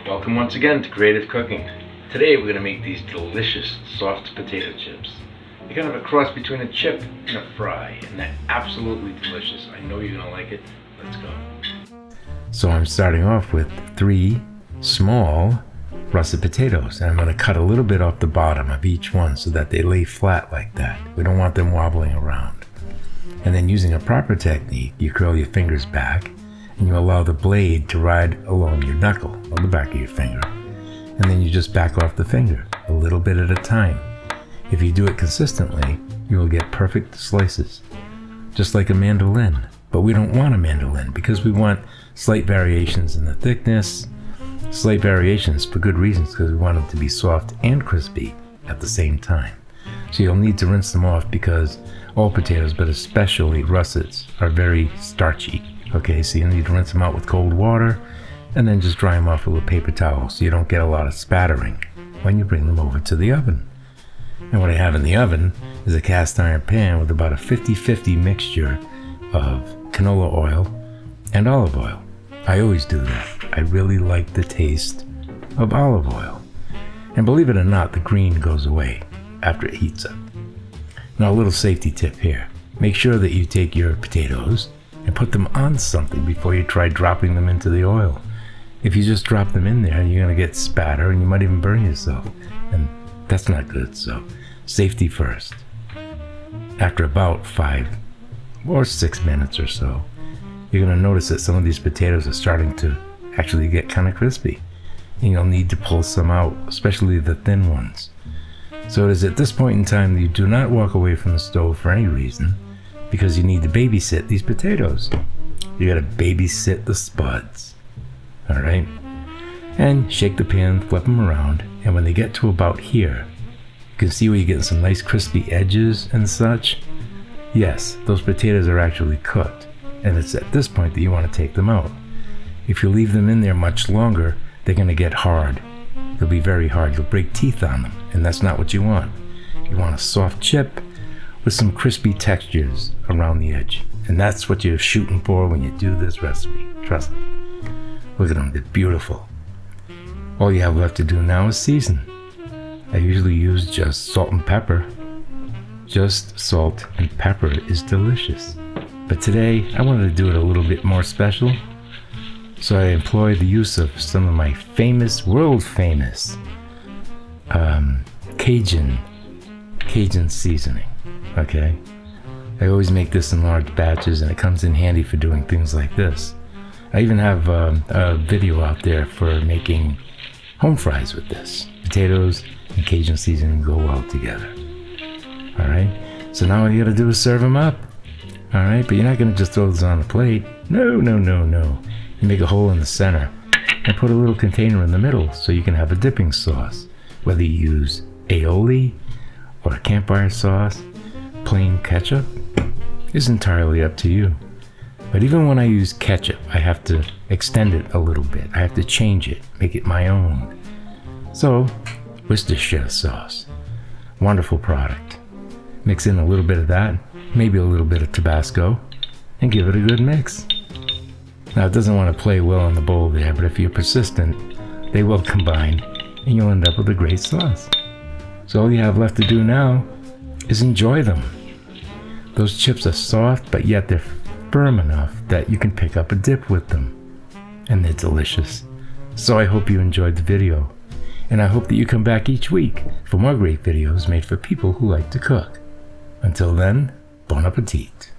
Welcome once again to Creative Cooking. Today we're going to make these delicious soft potato chips. They're kind of a cross between a chip and a fry, and they're absolutely delicious. I know you're going to like it. Let's go. So I'm starting off with 3 small russet potatoes, and I'm going to cut a little bit off the bottom of each one so that they lay flat like that. We don't want them wobbling around. And then using a proper technique, you curl your fingers back and you allow the blade to ride along your knuckle on the back of your finger. And then you just back off the finger a little bit at a time. If you do it consistently, you will get perfect slices, just like a mandolin. But we don't want a mandolin because we want slight variations in the thickness, slight variations for good reasons, because we want them to be soft and crispy at the same time. So you'll need to rinse them off because all potatoes, but especially russets, are very starchy. Okay, so you need to rinse them out with cold water and then just dry them off with a paper towel so you don't get a lot of spattering when you bring them over to the oven. And what I have in the oven is a cast iron pan with about a 50-50 mixture of canola oil and olive oil. I always do that. I really like the taste of olive oil. And believe it or not, the green goes away after it heats up. Now a little safety tip here. Make sure that you take your potatoes and put them on something before you try dropping them into the oil. If you just drop them in there, you're going to get spatter and you might even burn yourself. And that's not good, so safety first. After about 5 or 6 minutes or so, you're going to notice that some of these potatoes are starting to actually get kind of crispy. And you'll need to pull some out, especially the thin ones. So it is at this point in time that you do not walk away from the stove for any reason, because you need to babysit these potatoes. You gotta babysit the spuds. Alright? And shake the pan, flip them around, and when they get to about here, you can see where you're getting some nice crispy edges and such. Yes, those potatoes are actually cooked, and it's at this point that you want to take them out. If you leave them in there much longer, they're gonna get hard. They'll be very hard. You'll break teeth on them, and that's not what you want. You want a soft chip with some crispy textures around the edge. And that's what you're shooting for when you do this recipe. Trust me. Look at them, they're beautiful. All you have left to do now is season. I usually use just salt and pepper. Just salt and pepper is delicious. But today, I wanted to do it a little bit more special. So I employed the use of some of my famous, world famous, Cajun seasoning. Okay, I always make this in large batches and it comes in handy for doing things like this. I even have a video out there for making home fries with this. Potatoes and Cajun seasoning go well together. Alright, so now all you gotta do is serve them up. Alright, but you're not gonna just throw this on a plate. No, no, no, no. You make a hole in the center and put a little container in the middle so you can have a dipping sauce. Whether you use aioli or a campfire sauce, plain ketchup is entirely up to you. But even when I use ketchup, I have to extend it a little bit. I have to change it, make it my own. So, Worcestershire sauce, wonderful product. Mix in a little bit of that, maybe a little bit of Tabasco, and give it a good mix. Now it doesn't want to play well in the bowl there, but if you're persistent, they will combine and you'll end up with a great sauce. So all you have left to do now is enjoy them. Those chips are soft, but yet they're firm enough that you can pick up a dip with them. And they're delicious. So I hope you enjoyed the video. And I hope that you come back each week for more great videos made for people who like to cook. Until then, bon appetit.